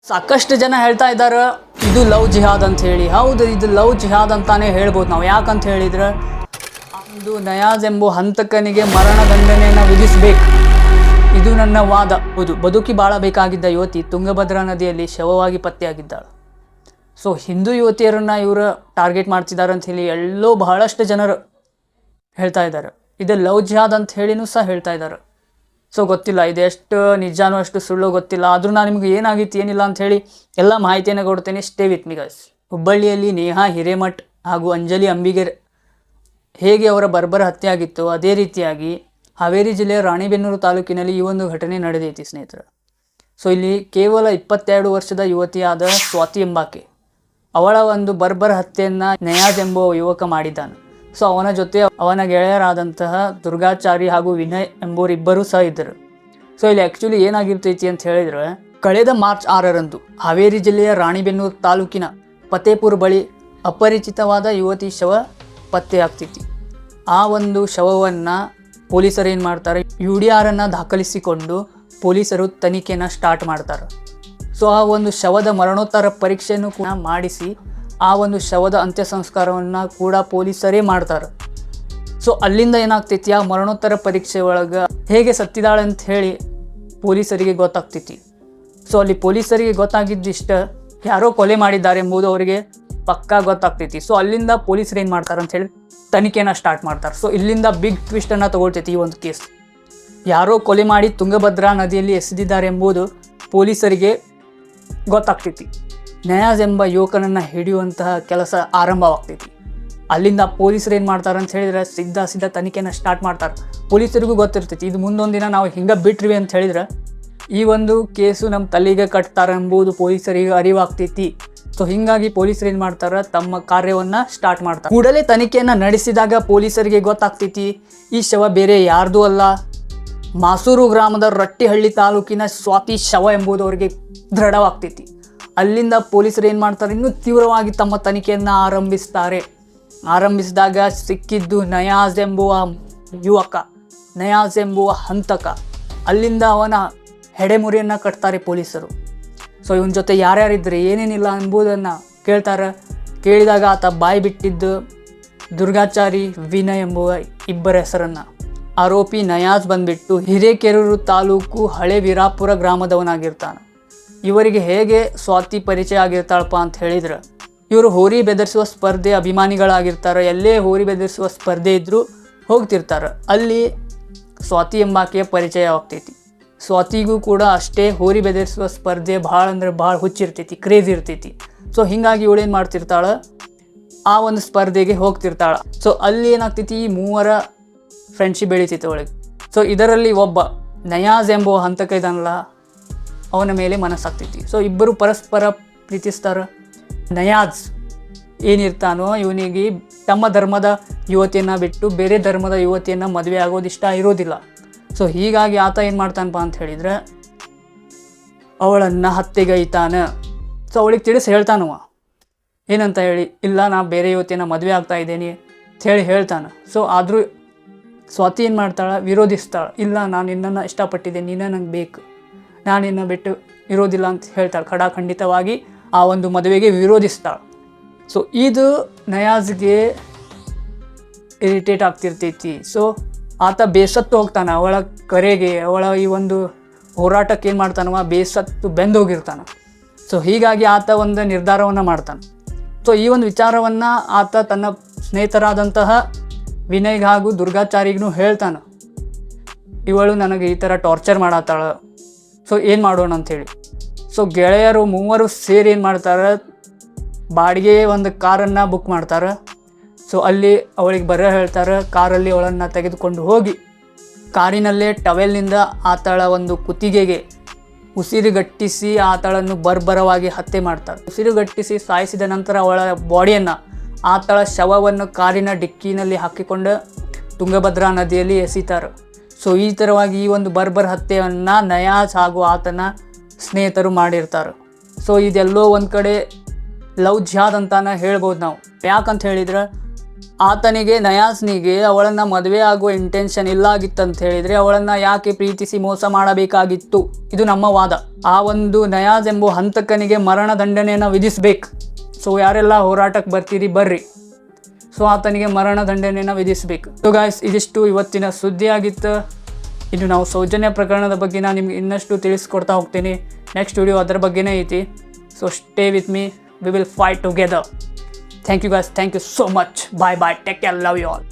ಸಾಕಷ್ಟು ಜನ ಹೇಳ್ತಾ ಇದ್ದಾರೆ ಇದು ಲವ್ ಜಿಹಾದ್ ಅಂತ ಹೇಳಿ. ಹೌದು, ಇದು ಲವ್ ಜಿಹಾದ್ ಅಂತಾನೆ ಹೇಳ್ಬೋದು ನಾವು. ಯಾಕಂತ ಹೇಳಿದ್ರೆ ಒಂದು ನಯಾಜ್ ಎಂಬ ಹಂತಕನಿಗೆ ಮರಣದಂಡನೆಯನ್ನು ವಿಧಿಸಬೇಕು, ಇದು ನನ್ನ ವಾದ. ಹೌದು, ಬದುಕಿ ಬಾಳಬೇಕಾಗಿದ್ದ ಯುವತಿ ತುಂಗಭದ್ರಾ ನದಿಯಲ್ಲಿ ಶವವಾಗಿ ಪತ್ತೆಯಾಗಿದ್ದಾಳೆ. ಸೊ ಹಿಂದೂ ಯುವತಿಯರನ್ನು ಇವರು ಟಾರ್ಗೆಟ್ ಮಾಡ್ತಿದ್ದಾರೆ ಅಂತ ಹೇಳಿ ಎಲ್ಲೋ ಬಹಳಷ್ಟು ಜನರು ಹೇಳ್ತಾ ಇದ್ದಾರೆ. ಇದು ಲವ್ ಜಿಹಾದ್ ಅಂತ ಹೇಳಿನೂ ಸಹ ಹೇಳ್ತಾ ಇದ್ದಾರೆ. ಸೊ ಗೊತ್ತಿಲ್ಲ ಇದು ಎಷ್ಟು ನಿಜಾನೋ ಅಷ್ಟು ಸುಳ್ಳು ಗೊತ್ತಿಲ್ಲ. ಆದರೂ ನಾನು ನಿಮ್ಗೆ ಏನಾಗಿತ್ತು ಏನಿಲ್ಲ ಅಂತ ಹೇಳಿ ಎಲ್ಲ ಮಾಹಿತಿಯನ್ನು ಕೊಡ್ತೇನೆ. Stay with me guys. ಹುಬ್ಬಳ್ಳಿಯಲ್ಲಿ ನೇಹಾ ಹಿರೇಮಠ್ ಹಾಗೂ ಅಂಜಲಿ ಅಂಬಿಗೆ ಹೇಗೆ ಅವರ ಬರ್ಬರ ಹತ್ಯೆ ಆಗಿತ್ತು, ಅದೇ ರೀತಿಯಾಗಿ ಹಾವೇರಿ ಜಿಲ್ಲೆಯ ರಾಣಿಬೆನ್ನೂರು ತಾಲೂಕಿನಲ್ಲಿ ಈ ಒಂದು ಘಟನೆ ನಡೆದೈತಿ ಸ್ನೇಹಿತರೆ. ಸೊ ಇಲ್ಲಿ ಕೇವಲ 22 ವರ್ಷದ ಯುವತಿಯಾದ ಸ್ವಾತಿ ಎಂಬಾಕೆ ಅವಳ ಒಂದು ಬರ್ಬರ ಹತ್ಯೆಯನ್ನು ನಯಾಜ್ ಎಂಬ ಯುವಕ ಮಾಡಿದ್ದಾನೆ. ಸೊ ಅವನ ಜೊತೆ ಅವನ ಗೆಳೆಯರಾದಂತಹ ದುರ್ಗಾಚಾರಿ ಹಾಗೂ ವಿನಯ್ ಎಂಬುವರಿಬ್ಬರೂ ಸಹ ಇದ್ದರು. ಸೊ ಇಲ್ಲಿ ಆ್ಯಕ್ಚುಲಿ ಏನಾಗಿರ್ತೈತಿ ಅಂತ ಹೇಳಿದ್ರೆ, ಕಳೆದ ಮಾರ್ಚ್ 6ರಂದು ಹಾವೇರಿ ಜಿಲ್ಲೆಯ ರಾಣಿಬೆನ್ನೂರು ತಾಲೂಕಿನ ಫತೇಪುರ ಬಳಿ ಅಪರಿಚಿತವಾದ ಯುವತಿ ಶವ ಪತ್ತೆಯಾಗ್ತೈತಿ. ಆ ಒಂದು ಶವವನ್ನು ಪೊಲೀಸರು ಏನು ಮಾಡ್ತಾರೆ, UDR ದಾಖಲಿಸಿಕೊಂಡು ಪೊಲೀಸರು ತನಿಖೆಯನ್ನು ಸ್ಟಾರ್ಟ್ ಮಾಡ್ತಾರೆ. ಸೊ ಆ ಒಂದು ಶವದ ಮರಣೋತ್ತರ ಪರೀಕ್ಷೆಯನ್ನು ಕೂಡ ಮಾಡಿಸಿ ಆ ಒಂದು ಶವದ ಅಂತ್ಯ ಸಂಸ್ಕಾರವನ್ನು ಕೂಡ ಪೊಲೀಸರೇ ಮಾಡ್ತಾರೆ. ಸೊ ಅಲ್ಲಿಂದ ಏನಾಗ್ತೈತಿ, ಆ ಮರಣೋತ್ತರ ಪರೀಕ್ಷೆ ಒಳಗೆ ಹೇಗೆ ಸತ್ತಿದಾಳೆ ಅಂತ ಹೇಳಿ ಪೊಲೀಸರಿಗೆ ಗೊತ್ತಾಗ್ತೈತಿ. ಸೊ ಅಲ್ಲಿ ಪೊಲೀಸರಿಗೆ ಗೊತ್ತಾಗಿದ್ದಿಷ್ಟ ಯಾರೋ ಕೊಲೆ ಮಾಡಿದ್ದಾರೆ ಎಂಬುದು ಅವರಿಗೆ ಪಕ್ಕಾ ಗೊತ್ತಾಗ್ತೈತಿ. ಸೊ ಅಲ್ಲಿಂದ ಪೊಲೀಸರು ಏನು ಮಾಡ್ತಾರೆ ಅಂತ ಹೇಳಿ ತನಿಖೆನ ಸ್ಟಾರ್ಟ್ ಮಾಡ್ತಾರೆ. ಸೊ ಇಲ್ಲಿಂದ ಬಿಗ್ ಟ್ವಿಸ್ಟನ್ನು ತಗೊಳ್ತೈತಿ ಈ ಒಂದು ಕೇಸ್. ಯಾರೋ ಕೊಲೆ ಮಾಡಿ ತುಂಗಭದ್ರಾ ನದಿಯಲ್ಲಿ ಎಸೆದಿದ್ದಾರೆ ಎಂಬುದು ಪೊಲೀಸರಿಗೆ ಗೊತ್ತಾಗ್ತೈತಿ. ನಯಾಜ್ ಎಂಬ ಯುವಕನನ್ನು ಹಿಡಿಯುವಂತಹ ಕೆಲಸ ಆರಂಭವಾಗ್ತೈತಿ. ಅಲ್ಲಿಂದ ಪೊಲೀಸರು ಏನು ಮಾಡ್ತಾರೆ ಅಂತ ಹೇಳಿದ್ರೆ ಸಿದ್ಧ ತನಿಖೆನ ಸ್ಟಾರ್ಟ್ ಮಾಡ್ತಾರೆ. ಪೊಲೀಸರಿಗೂ ಗೊತ್ತಿರ್ತೈತಿ ಇದು ಮುಂದೊಂದಿನ ನಾವು ಹಿಂಗೆ ಬಿಟ್ರಿವಿ ಅಂತ ಹೇಳಿದ್ರೆ ಈ ಒಂದು ಕೇಸು ನಮ್ಮ ತಲೆಗೆ ಕಟ್ತಾರೆ ಎಂಬುದು ಪೊಲೀಸರಿಗೆ ಅರಿವಾಗ್ತೈತಿ. ಸೊ ಹೀಗಾಗಿ ಪೊಲೀಸರು ಏನು ಮಾಡ್ತಾರೆ, ತಮ್ಮ ಕಾರ್ಯವನ್ನು ಸ್ಟಾರ್ಟ್ ಮಾಡ್ತಾರೆ. ಕೂಡಲೇ ತನಿಖೆಯನ್ನು ನಡೆಸಿದಾಗ ಪೊಲೀಸರಿಗೆ ಗೊತ್ತಾಗ್ತೈತಿ ಈ ಶವ ಬೇರೆ ಯಾರ್ದೂ ಅಲ್ಲ, ಮಾಸೂರು ಗ್ರಾಮದ ರಟ್ಟಿಹಳ್ಳಿ ತಾಲೂಕಿನ ಸ್ವಾತಿ ಶವ ಎಂಬುದು ಅವರಿಗೆ ದೃಢವಾಗ್ತೈತಿ. ಅಲ್ಲಿಂದ ಪೊಲೀಸರು ಏನು ಮಾಡ್ತಾರೆ, ಇನ್ನೂ ತೀವ್ರವಾಗಿ ತಮ್ಮ ತನಿಖೆಯನ್ನು ಆರಂಭಿಸಿದಾಗ ಸಿಕ್ಕಿದ್ದು ನಯಾಜ್ ಎಂಬುವ ಯುವಕ, ನಯಾಜ್ ಎಂಬುವ ಹಂತಕ. ಅಲ್ಲಿಂದ ಅವನ ಹೆಡೆಮುರಿಯನ್ನು ಕಟ್ತಾರೆ ಪೊಲೀಸರು. ಸೊ ಇವನ ಜೊತೆ ಯಾರ್ಯಾರಿದ್ರೆ ಏನೇನಿಲ್ಲ ಎಂಬುದನ್ನು ಕೇಳ್ತಾರೆ. ಕೇಳಿದಾಗ ಆತ ಬಾಯಿ ಬಿಟ್ಟಿದ್ದು ದುರ್ಗಾಚಾರಿ, ವಿನಯ್ ಎಂಬುವ ಇಬ್ಬರ ಹೆಸರನ್ನು. ಆರೋಪಿ ನಯಾಜ್ ಬಂದ್ಬಿಟ್ಟು ಹಿರೇಕೆರೂರು ತಾಲೂಕು ಹಳೆ ವೀರಾಪುರ ಗ್ರಾಮದವನಾಗಿರ್ತಾನೆ. ಇವರಿಗೆ ಹೇಗೆ ಸ್ವಾತಿ ಪರಿಚಯ ಆಗಿರ್ತಾಳಪ್ಪ ಅಂತ ಹೇಳಿದ್ರೆ, ಇವರು ಹೋರಿ ಬೆದರಿಸುವ ಸ್ಪರ್ಧೆ ಅಭಿಮಾನಿಗಳಾಗಿರ್ತಾರೆ. ಎಲ್ಲೇ ಹೋರಿ ಬೆದರಿಸುವ ಸ್ಪರ್ಧೆ ಇದ್ದರೂ ಹೋಗ್ತಿರ್ತಾರೆ. ಅಲ್ಲಿ ಸ್ವಾತಿ ಎಂಬಾಕೆಯ ಪರಿಚಯ ಆಗ್ತೈತಿ. ಸ್ವಾತಿಗೂ ಕೂಡ ಅಷ್ಟೇ ಹೋರಿ ಬೆದರಿಸುವ ಸ್ಪರ್ಧೆ ಭಾಳ ಅಂದ್ರೆ ಭಾಳ ಹುಚ್ಚಿರ್ತೈತಿ, ಕ್ರೇಜ್ ಇರ್ತೈತಿ. ಸೊ ಹೀಗಾಗಿ ಇವಳೇನು ಮಾಡ್ತಿರ್ತಾಳೆ, ಆ ಒಂದು ಸ್ಪರ್ಧೆಗೆ ಹೋಗ್ತಿರ್ತಾಳೆ. ಸೊ ಅಲ್ಲಿ ಏನಾಗ್ತೈತಿ, ಈ ಮೂವರ ಫ್ರೆಂಡ್ಶಿಪ್ ಬೆಳೀತೈತೆ ಒಳಗೆ. ಸೊ ಇದರಲ್ಲಿ ಒಬ್ಬ ನಯಾಜ್ ಎಂಬ ಹಂತಕ ಇದನ್ನಲ್ಲ, ಅವನ ಮೇಲೆ ಮನಸ್ಸಾಗ್ತೈತಿ. ಸೊ ಇಬ್ಬರು ಪರಸ್ಪರ ಪ್ರೀತಿಸ್ತಾರೆ. ನಯಾಜ್ ಏನಿರ್ತಾನೋ ಇವನಿಗೆ ತಮ್ಮ ಧರ್ಮದ ಯುವತಿಯನ್ನು ಬಿಟ್ಟು ಬೇರೆ ಧರ್ಮದ ಯುವತಿಯನ್ನು ಮದುವೆ ಆಗೋದು ಇಷ್ಟ ಇರೋದಿಲ್ಲ. ಸೊ ಹೀಗಾಗಿ ಆತ ಏನು ಮಾಡ್ತಾನಪ್ಪ ಅಂತ ಹೇಳಿದ್ರೆ ಅವಳನ್ನು ಹತ್ಯೆಗೈತಾನೆ. ಸೊ ಅವಳಿಗೆ ತಿಳಿಸಿ ಹೇಳ್ತಾನವ ಏನಂತ ಹೇಳಿ, ಇಲ್ಲ ನಾ ಬೇರೆ ಯುವತಿಯನ್ನು ಮದುವೆ ಆಗ್ತಾ ಇದ್ದೇನೆ ಅಂತ ಹೇಳ್ತಾನೆ. ಸೊ ಆದರೂ ಸ್ವಾತಿ ಏನು ಮಾಡ್ತಾಳೆ, ವಿರೋಧಿಸ್ತಾಳೆ. ಇಲ್ಲ, ನಾನು ನಿನ್ನನ್ನು ಇಷ್ಟಪಟ್ಟಿದ್ದೇನೆ, ನೀನು ನಂಗೆ ಬೇಕು, ನಾನು ನಿನ್ನ ಬಿಟ್ಟು ಇರೋದಿಲ್ಲ ಅಂತ ಹೇಳ್ತಾಳೆ. ಖಡಾಖಂಡಿತವಾಗಿ ಆ ಒಂದು ಮದುವೆಗೆ ವಿರೋಧಿಸ್ತಾಳೆ. ಸೊ ಇದು ನಯಾಜ್ಗೆ ಇರಿಟೇಟ್ ಆಗ್ತಿರ್ತೈತಿ. ಸೊ ಆತ ಬೇಸತ್ತು ಹೋಗ್ತಾನೆ ಅವಳ ಕರೆಗೆ, ಅವಳ ಈ ಒಂದು ಹೋರಾಟಕ್ಕೆ ಏನು ಮಾಡ್ತಾನವ, ಬೇಸತ್ತು ಬೆಂದು ಹೋಗಿರ್ತಾನೆ. ಸೊ ಹೀಗಾಗಿ ಆತ ಒಂದು ನಿರ್ಧಾರವನ್ನು ಮಾಡ್ತಾನೆ. ಸೊ ಈ ಒಂದು ವಿಚಾರವನ್ನು ಆತ ತನ್ನ ಸ್ನೇಹಿತರಾದಂತಹ ವಿನಯ್ ಹಾಗೂ ದುರ್ಗಾಚಾರಿಗೂ ಹೇಳ್ತಾನೆ, ಇವಳು ನನಗೆ ಈ ಥರ ಟಾರ್ಚರ್ ಮಾಡತ್ತಾಳೆ, ಸೊ ಏನು ಮಾಡೋಣ ಅಂಥೇಳಿ. ಸೊ ಗೆಳೆಯರು ಮೂವರು ಸೇರಿ ಏನು ಮಾಡ್ತಾರೆ, ಬಾಡಿಗೆ ಒಂದು ಕಾರನ್ನು ಬುಕ್ ಮಾಡ್ತಾರೆ. ಸೊ ಅಲ್ಲಿ ಅವಳಿಗೆ ಹೇಳ್ತಾರೆ, ಕಾರಲ್ಲಿ ಅವಳನ್ನು ತೆಗೆದುಕೊಂಡು ಹೋಗಿ ಕಾರಿನಲ್ಲೇ ಟವೆಲ್ನಿಂದ ಆತಳ ಒಂದು ಕುತ್ತಿಗೆಗೆ ಉಸಿರುಗಟ್ಟಿಸಿ ಆತಳನ್ನು ಬರ್ಬರವಾಗಿ ಹತ್ಯೆ ಮಾಡ್ತಾರೆ. ಉಸಿರುಗಟ್ಟಿಸಿ ಸಾಯಿಸಿದ ನಂತರ ಅವಳ ಬಾಡಿಯನ್ನು, ಆತಳ ಶವವನ್ನು ಕಾರಿನ ಡಿಕ್ಕಿನಲ್ಲಿ ಹಾಕಿಕೊಂಡು ತುಂಗಭದ್ರಾ ನದಿಯಲ್ಲಿ ಎಸೀತಾರೆ. ಸೊ ಈ ಥರವಾಗಿ ಈ ಒಂದು ಬರ್ಬರ ಹತ್ಯೆಯನ್ನು ನಯಾಜ್ ಹಾಗೂ ಆತನ ಸ್ನೇಹಿತರು ಮಾಡಿರ್ತಾರೆ. ಸೊ ಇದೆಲ್ಲೋ ಒಂದು ಕಡೆ ಲವ್ ಜಿಹಾದ್ ಅಂತಾನೆ ಹೇಳ್ಬೋದು ನಾವು. ಯಾಕಂತ ಹೇಳಿದ್ರೆ ಆತನಿಗೆ ನಯಾಜ್ನಿಗೆ ಅವಳನ್ನು ಮದುವೆ ಆಗುವ ಇಂಟೆನ್ಷನ್ ಇಲ್ಲ ಆಗಿತ್ತಂತ ಹೇಳಿದರೆ ಅವಳನ್ನು ಯಾಕೆ ಪ್ರೀತಿಸಿ ಮೋಸ ಮಾಡಬೇಕಾಗಿತ್ತು, ಇದು ನಮ್ಮ ವಾದ. ಆ ಒಂದು ನಯಾಜ್ ಎಂಬ ಹಂತಕನಿಗೆ ಮರಣದಂಡನೆಯನ್ನು ವಿಧಿಸಬೇಕು. ಸೊ ಯಾರೆಲ್ಲ ಹೋರಾಟಕ್ಕೆ ಬರ್ತೀರಿ ಬರ್ರಿ. ಸೊ ಆತನಿಗೆ ಮರಣದಂಡನೆಯನ್ನು ವಿಧಿಸಬೇಕು. ಸೊ ಗಾಯ್ಸ್, ಇದಿಷ್ಟು ಇವತ್ತಿನ ಸುದ್ದಿ ಆಗಿತ್ತು. ಇನ್ನು ನಾವು ಸೌಜನ್ಯ ಪ್ರಕರಣದ ಬಗ್ಗೆ ನಾನು ನಿಮ್ಗೆ ಇನ್ನಷ್ಟು ತಿಳಿಸ್ಕೊಡ್ತಾ ಹೋಗ್ತೀನಿ. ನೆಕ್ಸ್ಟ್ ವಿಡಿಯೋ ಅದರ ಬಗ್ಗೆನೇ ಐತಿ. So stay with me, we will fight together. Thank you guys, thank you so much. Bye bye, take care, love you all.